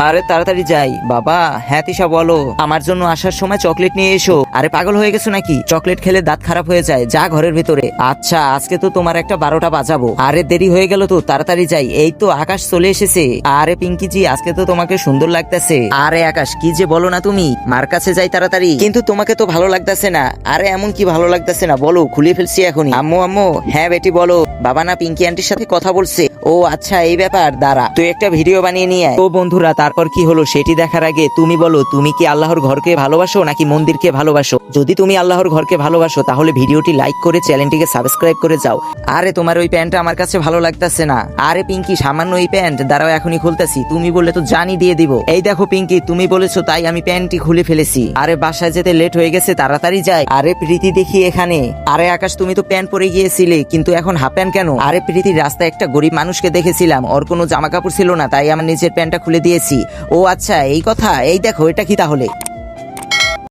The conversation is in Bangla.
আরে তাড়াতাড়ি যাই। বাবা, হ্যাঁ তিশা বলো। আমার জন্য আসার সময় চকলেট নিয়ে এসো। আরে পাগল হয়ে গেছো নাকি? চকলেট খেলে দাঁত খারাপ হয়ে যায়, যা ঘরের ভিতরে। আচ্ছা, আজকে তো তোমার একটা 12টা বাজাবো। আরে দেরি হয়ে গেল তো, তাড়াতাড়ি যাই। এই তো আকাশ চলে এসেছে। আরে পিঙ্কি জি, আজকে তো তোমাকে সুন্দর লাগতেছে। আরে আকাশ, কি যে বলো না তুমি। মার কাছে যাই তাড়াতাড়ি। কিন্তু তোমাকে তো ভালো লাগতেছে না। আরে এমন কি ভালো লাগতেছে না বলো, খুলে ফেলছি এখনই। আম্মু আম্মু, হ্যাঁ বেটি বলো। বাবা না পিঙ্কি আন্টির সাথে কথা বলছে। ও আচ্ছা, এই ব্যাপার, দাঁড়া তুই একটা ভিডিও বানিয়ে নিয়ে আয়। ও বন্ধুরা, তারপর কি হলো সেটি দেখার আগে তুমি বলো, তুমি কি আল্লাহর ঘরকে ভালোবাসো নাকি মন্দিরকে ভালোবাসো? যদি তুমি আল্লাহর ঘরকে ভালোবাসো তাহলে ভিডিওটি লাইক করে চ্যানেলটিকে সাবস্ক্রাইব করে যাও। আরে তোমার ওই প্যান্টটা আমার কাছে ভালো লাগতেছে না। আরে পিঙ্কি, সামান্য এই প্যান্ট, দাঁড়াও এখনই খুলতেছি। তুমি বললে তো জানি দিয়ে দিব। এই দেখো পিঙ্কি, তুমি বলেছো তাই আমি প্যান্টটি খুলে ফেলেছি। আরে বাসায় যেতে লেট হয়ে গেছে, তাড়াতাড়ি যাই। আরে প্রীতি, দেখি এখানে। আরে আকাশ, তুমি তো প্যান্ট পরে গিয়েছিলে, কিন্তু এখন হাফ প্যান্ট কেন? আরে প্রীতি, রাস্তায় একটা গরিব মানুষকে দেখেছিলাম, ওর কোনো জামা কাপড় ছিল না, তাই আমার নিজের প্যান্টটা খুলে দিয়েছি। ও আচ্ছা, এই কথা। এই দেখো, এটা কি তাহলে?